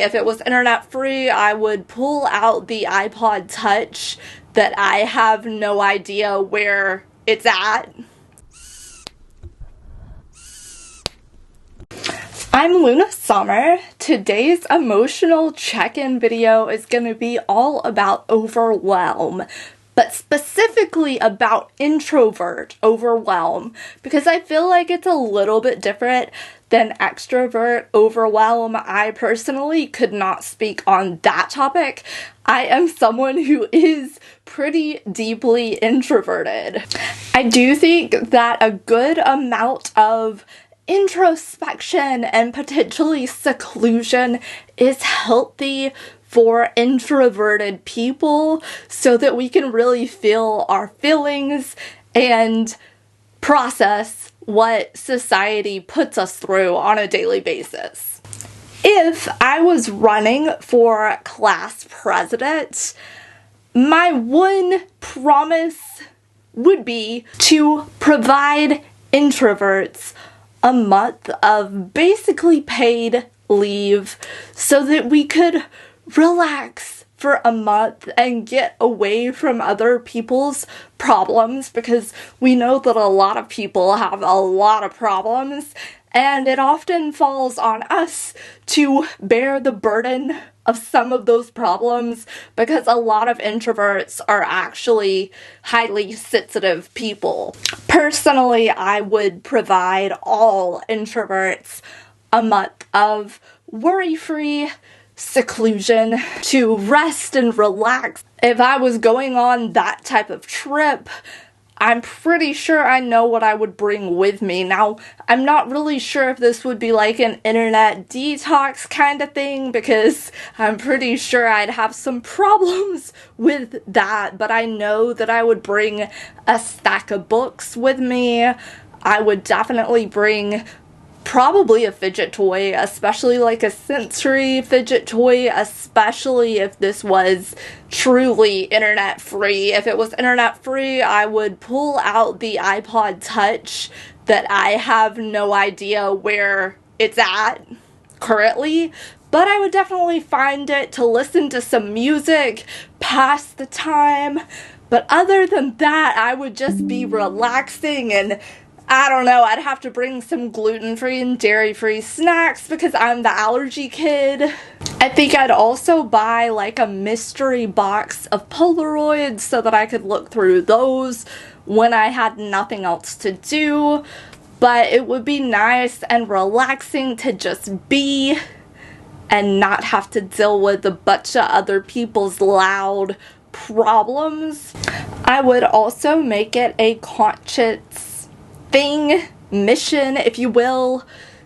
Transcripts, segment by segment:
If it was internet free, I would pull out the iPod Touch that I have no idea where it's at. I'm Luna Sommer. Today's emotional check-in video is going to be all about overwhelm, but specifically about introvert overwhelm, because I feel like it's a little bit different than extrovert overwhelm. I personally could not speak on that topic. I am someone who is pretty deeply introverted. I do think that a good amount of introspection and potentially seclusion is healthy for introverted people so that we can really feel our feelings and process what society puts us through on a daily basis. If I was running for class president, my one promise would be to provide introverts a month of basically paid leave so that we could relax for a month and get away from other people's problems, because we know that a lot of people have a lot of problems and it often falls on us to bear the burden of some of those problems, because a lot of introverts are actually highly sensitive people. Personally, I would provide all introverts a month of worry-free seclusion to rest and relax. If I was going on that type of trip, I'm pretty sure I know what I would bring with me. Now, I'm not really sure if this would be like an internet detox kind of thing, because I'm pretty sure I'd have some problems with that, but I know that I would bring a stack of books with me. I would definitely bring probably a fidget toy, especially like a sensory fidget toy, especially if this was truly internet free. If it was internet free, I would pull out the iPod Touch that I have no idea where it's at currently, but I would definitely find it to listen to some music, pass the time. But other than that, I would just be relaxing, and I don't know, I'd have to bring some gluten-free and dairy-free snacks because I'm the allergy kid. I think I'd also buy like a mystery box of Polaroids so that I could look through those when I had nothing else to do. But it would be nice and relaxing to just be and not have to deal with a bunch of other people's loud problems. I would also make it a conscious mission, if you will,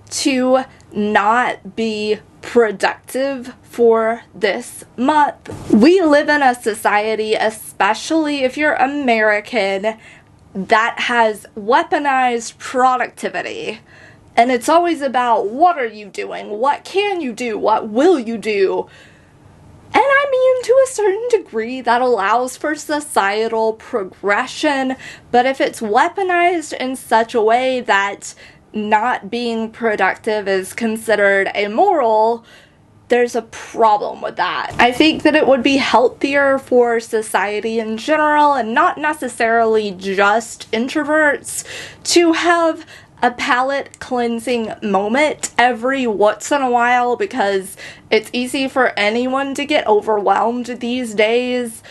to not be productive for this month. We live in a society, especially if you're American, that has weaponized productivity. And it's always about, what are you doing? What can you do? What will you do? And I mean, to a certain degree, that allows for societal progression, but if it's weaponized in such a way that not being productive is considered immoral, there's a problem with that. I think that it would be healthier for society in general, and not necessarily just introverts, to have a palate cleansing moment every once in a while, because it's easy for anyone to get overwhelmed these days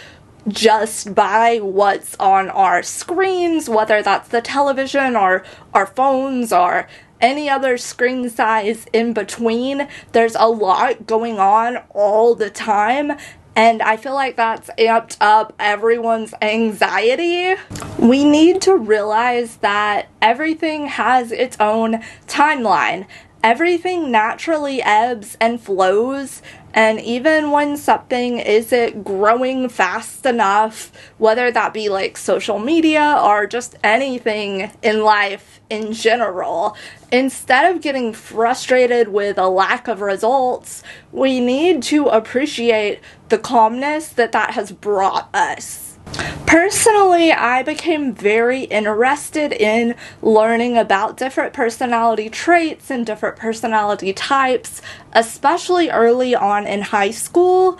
just by what's on our screens, whether that's the television or our phones or any other screen size in between. There's a lot going on all the time, and I feel like that's amped up everyone's anxiety. We need to realize that everything has its own timeline. Everything naturally ebbs and flows, and even when something isn't growing fast enough, whether that be like social media or just anything in life in general, instead of getting frustrated with a lack of results, we need to appreciate the calmness that has brought us. Personally, I became very interested in learning about different personality traits and different personality types, especially early on in high school.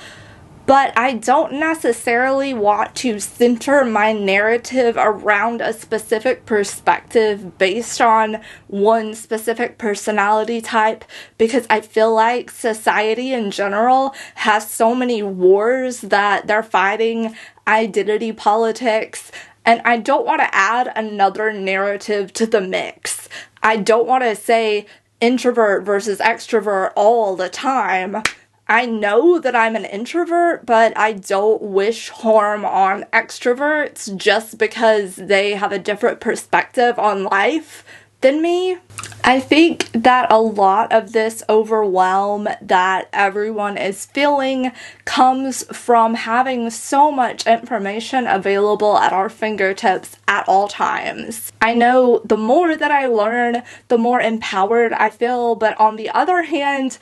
But I don't necessarily want to center my narrative around a specific perspective based on one specific personality type, because I feel like society in general has so many wars that they're fighting identity politics, and I don't want to add another narrative to the mix. I don't want to say introvert versus extrovert all the time. I know that I'm an introvert, but I don't wish harm on extroverts just because they have a different perspective on life than me. I think that a lot of this overwhelm that everyone is feeling comes from having so much information available at our fingertips at all times. I know the more that I learn, the more empowered I feel, but on the other hand,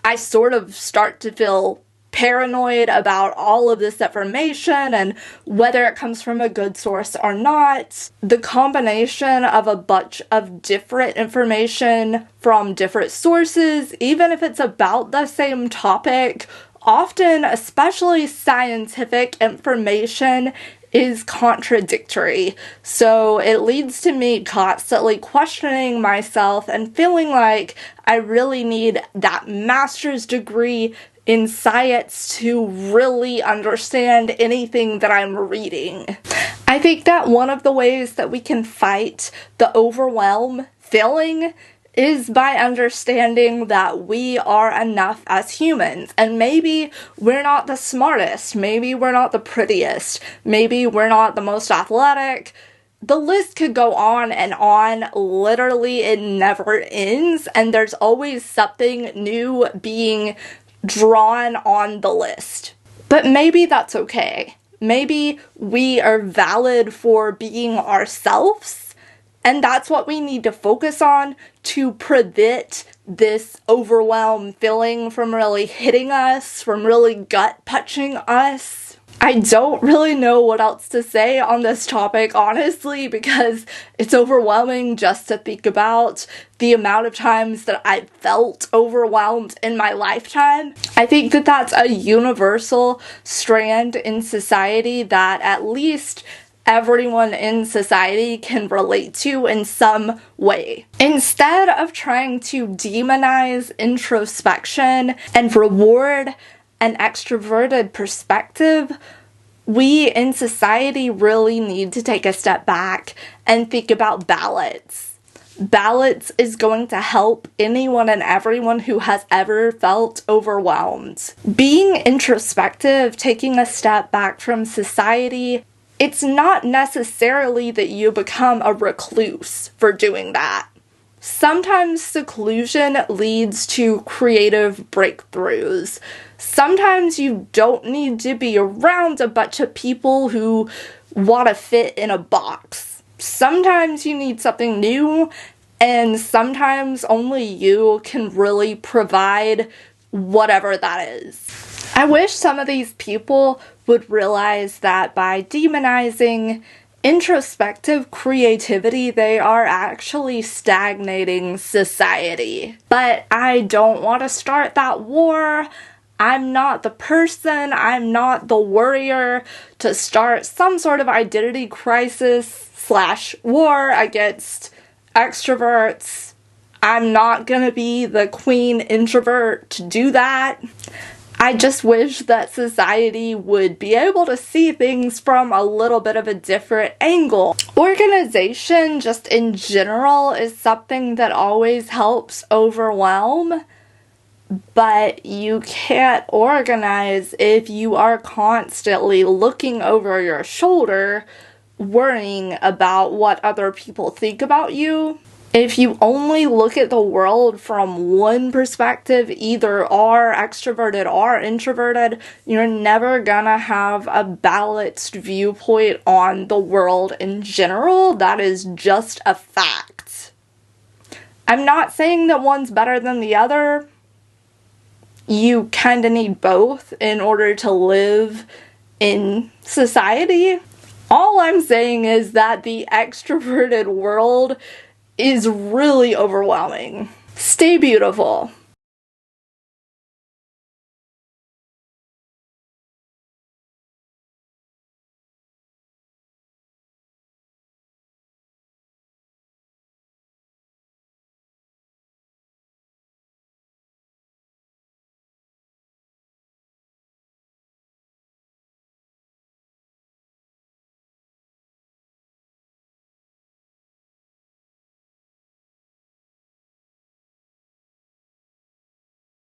I sort of start to feel paranoid about all of this information and whether it comes from a good source or not. The combination of a bunch of different information from different sources, even if it's about the same topic, often, especially scientific information, is contradictory. So it leads to me constantly questioning myself and feeling like I really need that master's degree in science to really understand anything that I'm reading. I think that one of the ways that we can fight the overwhelm feeling is by understanding that we are enough as humans, and maybe we're not the smartest, maybe we're not the prettiest, maybe we're not the most athletic. The list could go on and on. Literally, it never ends, and there's always something new being drawn on the list. But maybe that's okay. Maybe we are valid for being ourselves, and that's what we need to focus on to prevent this overwhelm feeling from really hitting us, from really gut-punching us. I don't really know what else to say on this topic, honestly, because it's overwhelming just to think about the amount of times that I've felt overwhelmed in my lifetime. I think that that's a universal strand in society that at least everyone in society can relate to in some way. Instead of trying to demonize introspection and reward an extroverted perspective, we in society really need to take a step back and think about balance. Balance is going to help anyone and everyone who has ever felt overwhelmed. Being introspective, taking a step back from society, it's not necessarily that you become a recluse for doing that. Sometimes seclusion leads to creative breakthroughs. Sometimes you don't need to be around a bunch of people who want to fit in a box. Sometimes you need something new, and sometimes only you can really provide whatever that is. I wish some of these people would realize that by demonizing introspective creativity, they are actually stagnating society. But I don't want to start that war. I'm not the person, I'm not the warrior to start some sort of identity crisis / war against extroverts. I'm not gonna be the queen introvert to do that. I just wish that society would be able to see things from a little bit of a different angle. Organization, just in general, is something that always helps overwhelm, but you can't organize if you are constantly looking over your shoulder, worrying about what other people think about you. If you only look at the world from one perspective, either are extroverted or introverted, you're never gonna have a balanced viewpoint on the world in general. That is just a fact. I'm not saying that one's better than the other. You kinda need both in order to live in society. All I'm saying is that the extroverted world is really overwhelming. Stay beautiful.